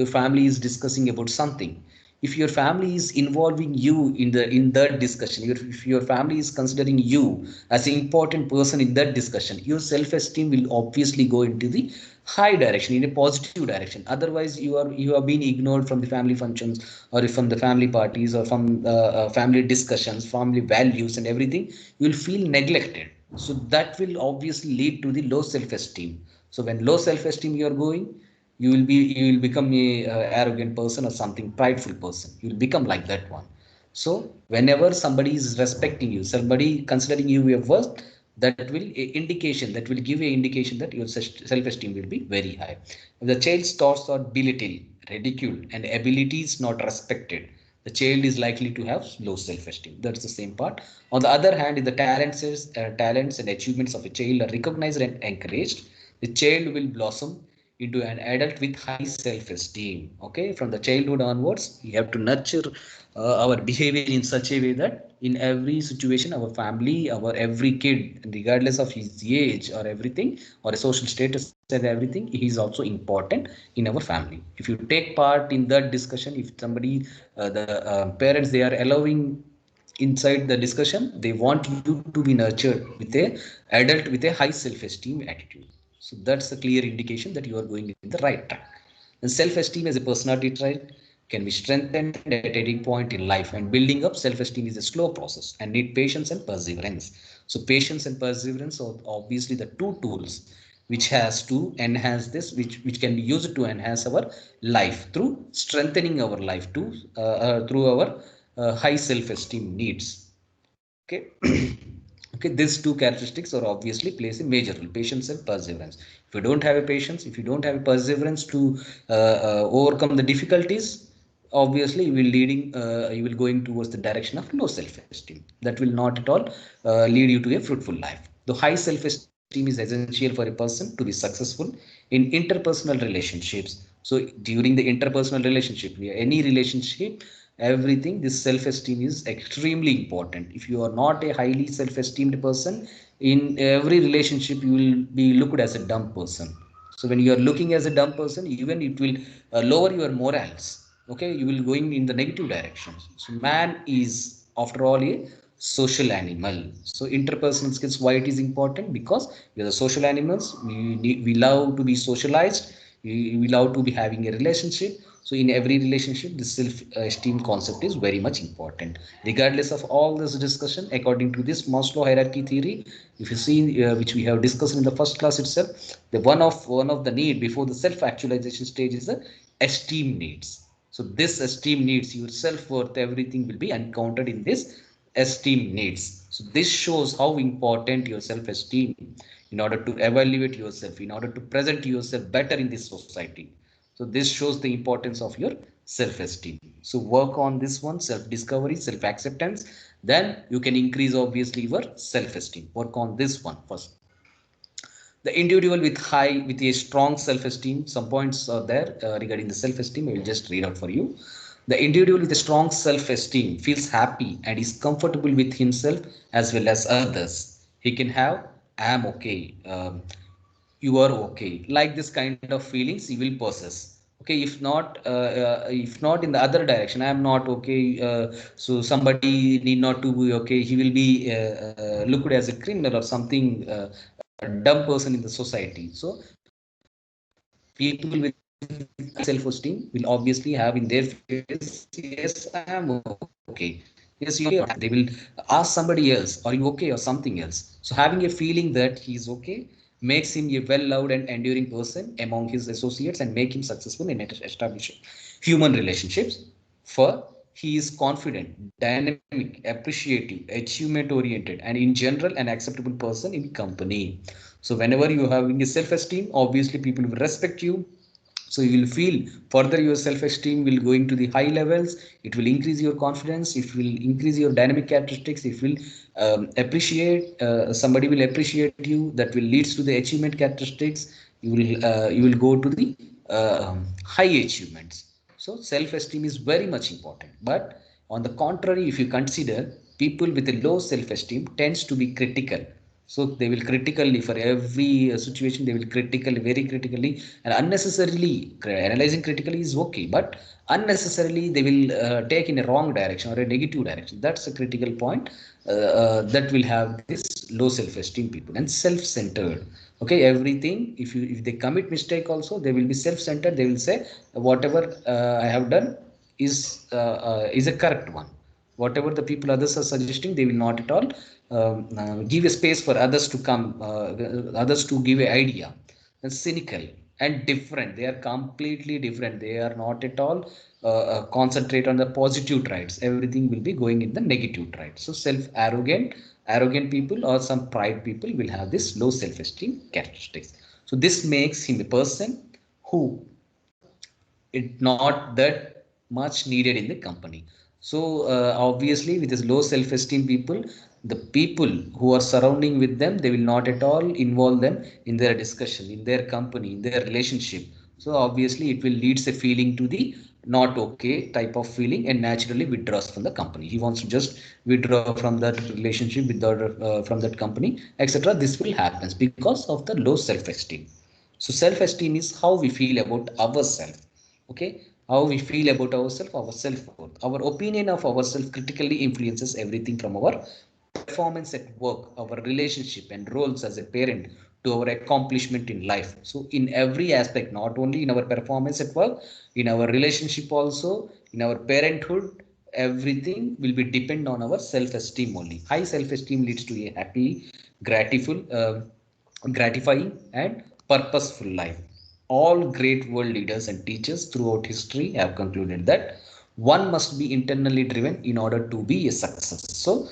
family is discussing about something. If your family is involving you in that discussion, if your family is considering you as an important person in that discussion, your self-esteem will obviously go into the high direction, in a positive direction. Otherwise you are being ignored from the family functions, or from the family parties, or from family discussions, family values and everything, you will feel neglected. So that will obviously lead to the low self-esteem. So when low self-esteem you are going, you will become a arrogant person or something prideful person. You will become like that one. So whenever somebody is respecting you, somebody considering you your worth, that will indication, that will give a indication that your self-esteem will be very high. If the child's thoughts are belittled, ridiculed, and abilities not respected, the child is likely to have low self-esteem. That's the same part. On the other hand, if the talents and achievements of a child are recognized and encouraged, the child will blossom into an adult with high self-esteem. Okay, from the childhood onwards, we have to nurture our behavior in such a way that in every situation, our family, our every kid, regardless of his age or everything, or a social status and everything, he is also important in our family. If you take part in that discussion, if somebody the parents, they are allowing inside the discussion, they want you to be nurtured with a adult with a high self-esteem attitude. So that's a clear indication that you are going in the right track. And self-esteem as a personality trait can be strengthened at any point in life, and building up self-esteem is a slow process and need patience and perseverance. So patience and perseverance are obviously the two tools which has to enhance this, which can be used to enhance our life through strengthening our life to through our high self-esteem needs. Okay. Okay, these two characteristics are obviously plays a major role: patience and perseverance. If you don't have a patience, if you don't have a perseverance to overcome the difficulties, obviously you will going towards the direction of low self-esteem. That will not at all lead you to a fruitful life. The high self-esteem is essential for a person to be successful in interpersonal relationships. So during the interpersonal relationship, any relationship, everything, this self-esteem is extremely important. If you are not a highly self-esteemed person, in every relationship you will be looked as a dumb person. So when you are looking as a dumb person, even it will lower your morals. Okay, you will going in the negative directions. So man is after all a social animal. So interpersonal skills, why it is important? Because we are the social animals. We love to be socialized. We love to be having a relationship. So in every relationship, this self-esteem concept is very much important. Regardless of all this discussion, according to this Maslow hierarchy theory, if you see, which we have discussed in the first class itself, the one of the need before the self-actualization stage is the esteem needs. So this esteem needs, your self-worth, everything will be encountered in this esteem needs. So this shows how important your self-esteem in order to evaluate yourself, in order to present yourself better in this society. So this shows the importance of your self-esteem. So work on this one, self-discovery, self-acceptance. Then you can increase obviously your self-esteem. Work on this one first. The individual with a strong self-esteem, some points are there regarding the self-esteem. I will just read out for you. The individual with a strong self-esteem feels happy and is comfortable with himself as well as others. He can have I am okay, you are okay, like this kind of feelings he will possess. Okay, if not in the other direction, I am not okay, so somebody need not to be okay, he will be looked as a criminal or something, a dumb person in the society. So people with self-esteem will obviously have in their face, yes, I am okay, yes, you are okay. They will ask somebody else, are you okay, or something else. So having a feeling that he is okay makes him a well-loved and enduring person among his associates and make him successful in establishing human relationships. For he is confident, dynamic, appreciative, achievement oriented, and in general an acceptable person in company. So whenever you are having a self-esteem, obviously people will respect you, So you will feel further your self-esteem will going to the high levels. It will increase your confidence, it will increase your dynamic characteristics, it will appreciate somebody will appreciate you, that will leads to the achievement characteristics. You will go to the high achievements. So self-esteem is very much important. But on the contrary, if you consider, people with a low self-esteem tends to be critical. So they will critically for every situation, they will critically, very critically, and unnecessarily analyzing critically is okay, but unnecessarily they will take in a wrong direction or a negative direction. That's a critical point. That will have this low self-esteem people and self-centered. Okay, everything, if they commit mistake also, they will be self-centered. They will say whatever I have done is a correct one. Whatever the people others are suggesting, they will not at all give a space for others to come, others to give an idea. And cynical and different, they are completely different. They are not at all concentrate on the positive traits. Everything will be going in the negative traits. So self arrogant people or some pride people will have this low self esteem characteristics. So this makes him a person who it not that much needed in the company. So obviously with this low self-esteem people, the people who are surrounding with them, they will not at all involve them in their discussion, in their company, in their relationship. So obviously it will leads a feeling to the not okay type of feeling and naturally withdraws from the company. He wants to just withdraw from that relationship with the, from that company, etc. This will happen because of the low self-esteem. So self-esteem is how we feel about ourselves. Okay, how we feel about ourselves, our self-worth, our opinion of ourselves critically influences everything from our performance at work, our relationship and roles as a parent, to our accomplishment in life. So in every aspect, not only in our performance at work, in our relationship also, in our parenthood, everything will be depend on our self-esteem only. High self-esteem leads to a happy, grateful, gratifying and purposeful life. All great world leaders and teachers throughout history have concluded that one must be internally driven in order to be a success. So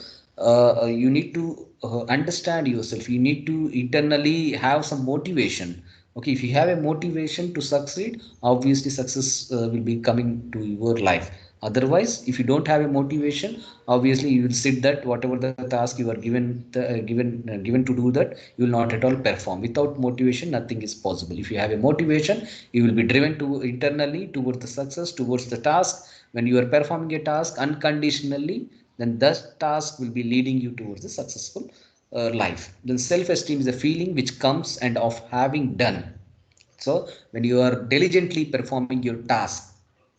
you need to understand yourself. You need to internally have some motivation. Okay, if you have a motivation to succeed, obviously success will be coming to your life. Otherwise, if you don't have a motivation, obviously you will sit that whatever the task you are given to do, that you will not at all perform. Without motivation, nothing is possible. If you have a motivation, you will be driven to internally towards the success, towards the task. When you are performing a task unconditionally, then that task will be leading you towards the successful life. Then self-esteem is a feeling which comes and of having done. So when you are diligently performing your task,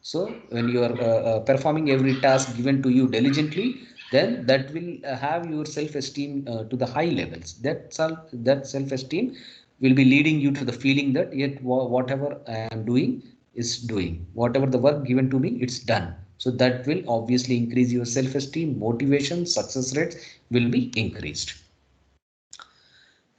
so when you are performing every task given to you diligently, then that will have your self-esteem to the high levels. That self-esteem will be leading you to the feeling that yet whatever I am doing is doing, whatever the work given to me, it's done. So that will obviously increase your self-esteem, motivation, success rates will be increased.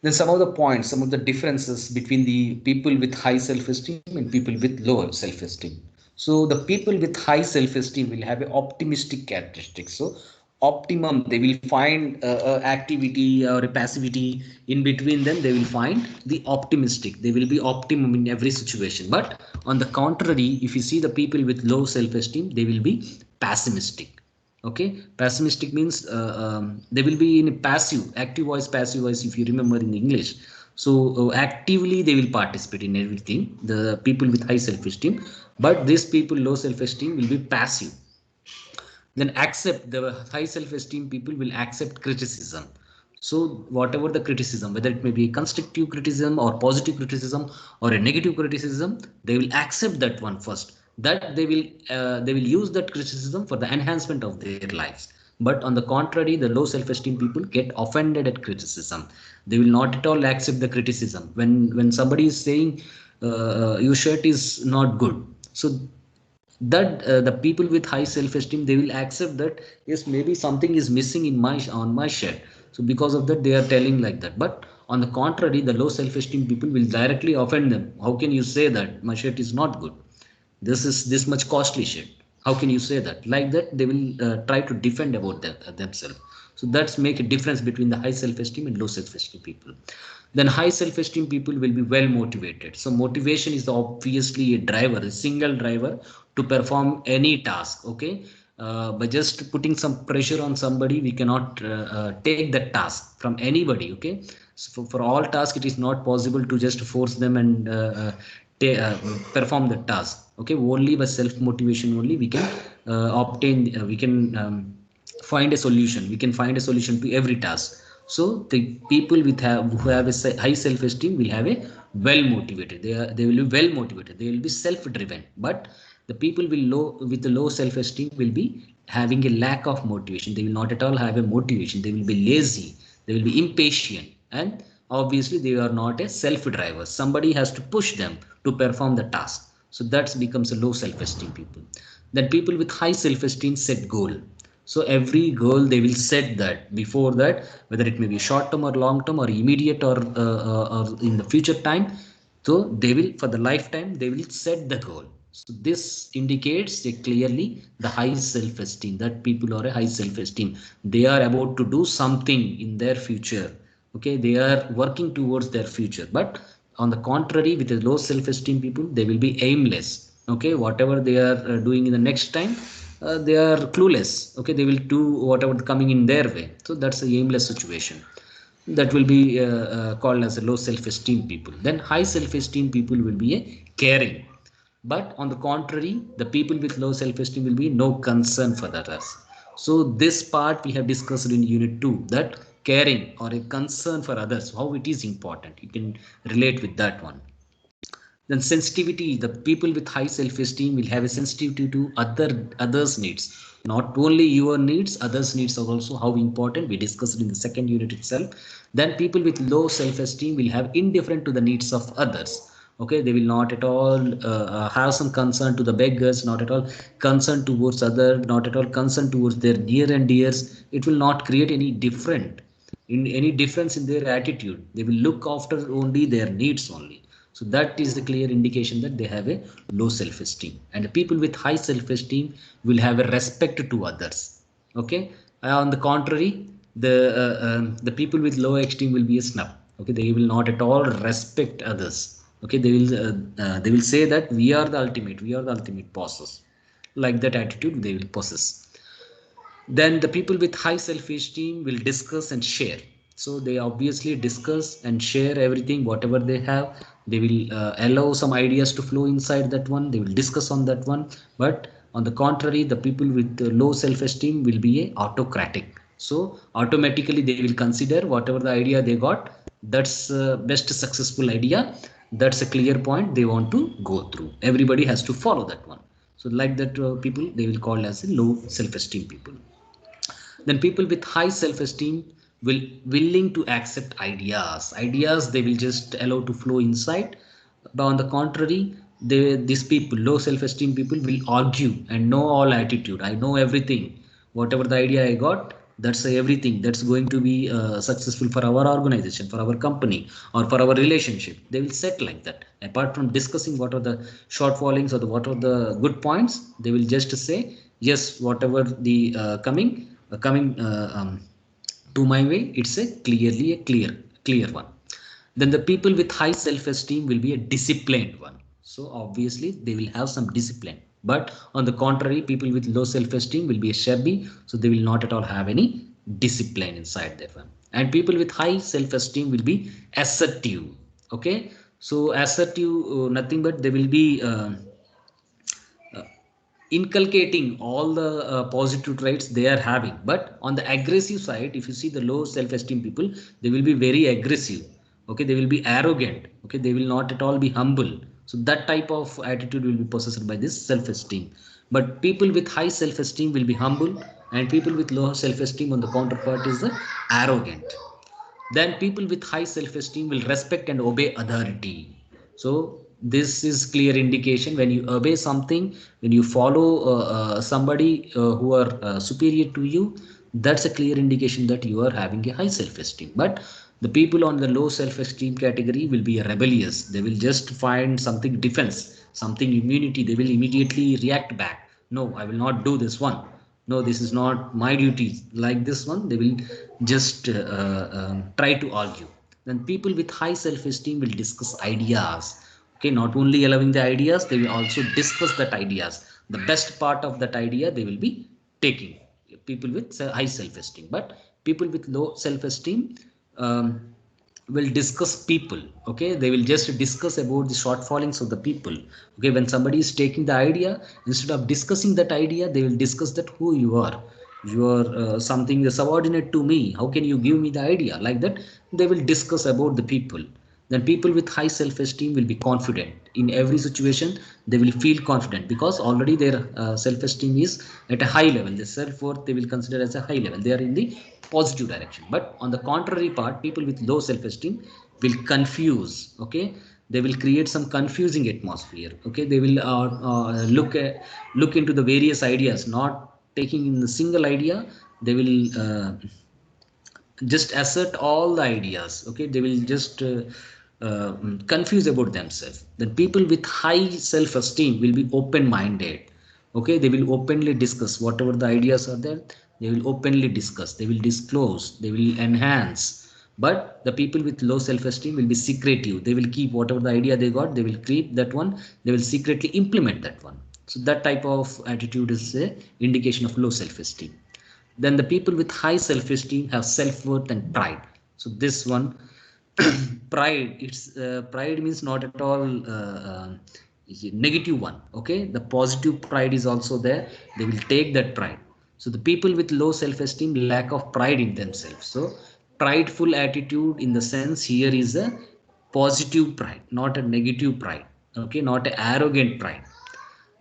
Then some of the points, some of the differences between the people with high self-esteem and people with lower self-esteem. So the people with high self-esteem will have an optimistic characteristic. So optimum, they will find activity or a passivity in between them. They will find the optimistic. They will be optimum in every situation. But on the contrary, if you see the people with low self-esteem, they will be pessimistic. Okay, pessimistic means they will be in a passive, active voice, passive voice, if you remember in English. So actively they will participate in everything, the people with high self-esteem. But these people low self-esteem will be passive. Then accept, the high self-esteem people will accept criticism. So whatever the criticism, whether it may be constructive criticism or positive criticism or a negative criticism, they will accept that one first. That they will use that criticism for the enhancement of their lives. But on the contrary, the low self-esteem people get offended at criticism. They will not at all accept the criticism. When somebody is saying your shirt is not good, so that the people with high self-esteem, they will accept that yes, maybe something is missing in my on my shirt. So because of that, they are telling like that. But on the contrary, the low self-esteem people will directly offend them. How can you say that my shirt is not good? This is this much costly shirt. How can you say that? Like that, they will try to defend about themselves. So that's make a difference between the high self-esteem and low self-esteem people. Then high self-esteem people will be well motivated. So motivation is obviously a driver, a single driver to perform any task. Okay, by just putting some pressure on somebody, we cannot take that task from anybody. Okay, so for all tasks it is not possible to just force them and perform the task. Okay, only by self motivation only we can obtain we can find a solution. We can find a solution to every task. So the people with who have a high self esteem will have a well motivated, they will be well motivated, they will be self driven. But the people will low with the low self esteem will be having a lack of motivation. They will not at all have a motivation, they will be lazy, they will be impatient, and obviously they are not a self driver. Somebody has to push them to perform the task. So that becomes a low self esteem people. Then people with high self esteem set goal. So every goal they will set that before that, whether it may be short term or long term or immediate or in the future time. So they will, for the lifetime they will set the goal. So this indicates clearly the high self esteem, that people are a high self esteem. They are about to do something in their future. Okay, they are working towards their future. But on the contrary, with the low self esteem people, they will be aimless. Okay, whatever they are doing in the next time, they are clueless. Okay, they will do whatever coming in their way. So that's a aimless situation. That will be called as a low self-esteem people. Then high self-esteem people will be a caring. But on the contrary, the people with low self-esteem will be no concern for others. So this part we have discussed in unit 2, that caring or a concern for others, how it is important. You can relate with that one. Then sensitivity, the people with high self-esteem will have a sensitivity to others needs. Not only your needs, others needs are also how important, we discussed in the second unit itself. Then people with low self-esteem will have indifferent to the needs of others. Okay, they will not at all have some concern to the beggars, not at all concern towards other, not at all concern towards their near and dears. It will not create any different in any difference in their attitude. They will look after only their needs only. So that is the clear indication that they have a low self-esteem. And the people with high self-esteem will have a respect to others. Okay, on the contrary, the people with low esteem will be a snub. Okay, they will not at all respect others. Okay, they will say that we are the ultimate, we are the ultimate bosses. Like that attitude they will possess. Then the people with high self-esteem will discuss and share. So they obviously discuss and share everything whatever they have. They will allow some ideas to flow inside that one, they will discuss on that one. But on the contrary, the people with low self-esteem will be a autocratic. So automatically they will consider whatever the idea they got, that's best successful idea, that's a clear point they want to go through, everybody has to follow that one. So like that people they will call as a low self-esteem people. Then people with high self-esteem will willing to accept ideas they will just allow to flow inside. But on the contrary, these people low self-esteem people will argue and know all attitude, I know everything, whatever the idea I got, that's everything that's going to be successful for our organization, for our company, or for our relationship. They will set like that. Apart from discussing what are the shortfallings or what are the good points, they will just say yes, whatever the coming to my way, it's a clearly a clear one. Then the people with high self-esteem will be a disciplined one. So obviously they will have some discipline. But on the contrary, people with low self-esteem will be a shabby, so they will not at all have any discipline inside their one. And people with high self-esteem will be assertive. Okay, so assertive, nothing but they will be uh, inculcating all the positive traits they are having. But on the aggressive side, if you see the low self-esteem people, they will be very aggressive. Okay, they will be arrogant. Okay, they will not at all be humble. So that type of attitude will be possessed by this self-esteem. But people with high self-esteem will be humble, and people with low self-esteem on the counterpart is the arrogant. Then people with high self-esteem will respect and obey authority. So this is clear indication, when you obey something, when you follow somebody who are superior to you, that's a clear indication that you are having a high self-esteem. But the people on the low self-esteem category will be rebellious. They will just find something defense, something immunity, they will immediately react back. No, I will not do this one. No, this is not my duty. Like this one, they will just try to argue. Then people with high self-esteem will discuss ideas. Okay, not only allowing the ideas, they will also discuss that ideas. The best part of that idea they will be taking. People with high self-esteem, but people with low self-esteem will discuss people. Okay, they will just discuss about the shortfallings of the people. Okay, when somebody is taking the idea, instead of discussing that idea, they will discuss that who you are something subordinate to me, how can you give me the idea, like that they will discuss about the people. Then people with high self-esteem will be confident in every situation. They will feel confident because already their self-esteem is at a high level. The self-worth they will consider as a high level, they are in the positive direction. But on the contrary part, people with low self-esteem will confuse. Okay, they will create some confusing atmosphere. Okay, they will look into the various ideas, not taking in the single idea. They will just assert all the ideas. Okay, they will just confuse about themselves. Then people with high self-esteem will be open-minded. Okay, they will openly discuss whatever the ideas are there. They will openly discuss, they will disclose, they will enhance. But the people with low self-esteem will be secretive. They will keep whatever the idea they got, they will keep that one, they will secretly implement that one. So that type of attitude is a indication of low self-esteem. Then the people with high self-esteem have self-worth and pride. So this one, pride, it's pride means not at all negative one. Okay, the positive pride is also there. They will take that pride. So the people with low self-esteem lack of pride in themselves. So prideful attitude in the sense here is a positive pride, not a negative pride. Okay, not a arrogant pride.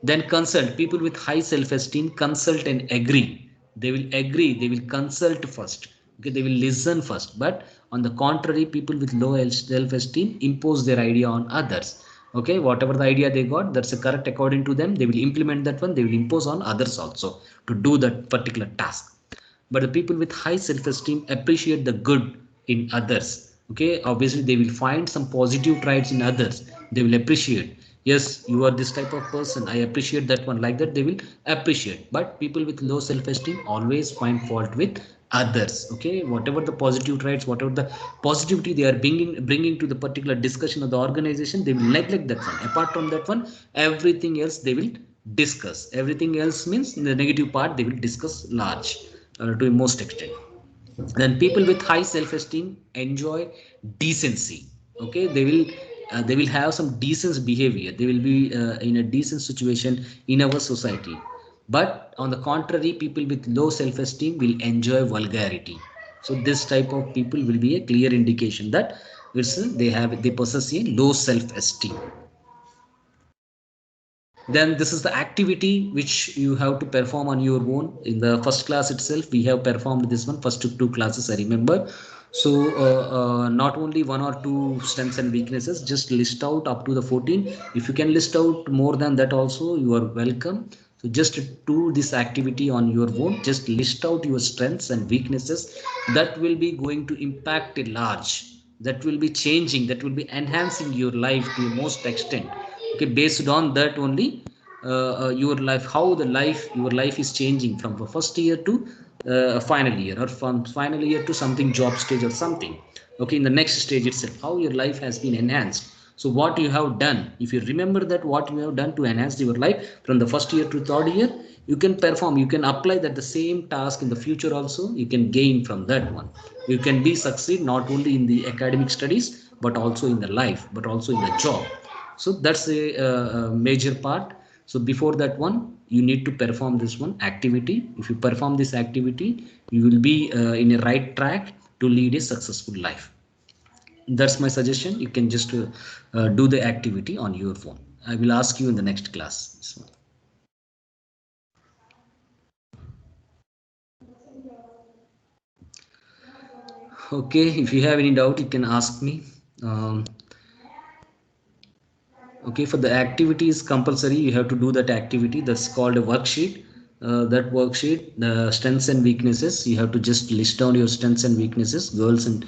Then consult, people with high self-esteem consult and agree. They will agree, they will consult first. Okay, they will listen first. But on the contrary, people with low self-esteem impose their idea on others. Okay, whatever the idea they got, that's a correct according to them, they will implement that one, they will impose on others also to do that particular task. But the people with high self-esteem appreciate the good in others. Okay, obviously they will find some positive traits in others. They will appreciate, yes, you are this type of person, I appreciate that one, like that they will appreciate. But people with low self-esteem always find fault with others. Okay, whatever the positive traits, whatever the positivity they are bringing to the particular discussion of the organization, they will neglect that one. Apart from that one, everything else they will discuss. Everything else means the negative part they will discuss large, to a most extent. Then people with high self-esteem enjoy decency. Okay, they will have some decent behavior. They will be in a decent situation in our society. But on the contrary, people with low self-esteem will enjoy vulgarity. So this type of people will be a clear indication that they possess a low self-esteem. Then this is the activity which you have to perform on your own. In the first class itself we have performed this one, first two classes I remember. So not only one or two strengths and weaknesses, just list out up to the 14. If you can list out more than that also, you are welcome. So just do this activity on your own, just list out your strengths and weaknesses. That will be going to impact a large, that will be changing, that will be enhancing your life to the most extent. Okay, based on that only your life, how the life, your life is changing from the first year to final year, or from final year to something job stage or something. Okay, in the next stage itself, how your life has been enhanced. So what you have done, if you remember that what you have done to enhance your life from the first year to third year, you can perform, you can apply that the same task in the future also. You can gain from that one. You can be succeed not only in the academic studies, but also in the life, but also in the job. So that's a major part. So before that one, you need to perform this one activity. If you perform this activity, you will be in a right track to lead a successful life. That's my suggestion. You can just do the activity on your phone. I will ask you in the next class. So, okay, if you have any doubt, you can ask me. um, okay, for the activity is compulsory, you have to do that activity. That's called a worksheet. That worksheet, the strengths and weaknesses, you have to just list down your strengths and weaknesses, girls and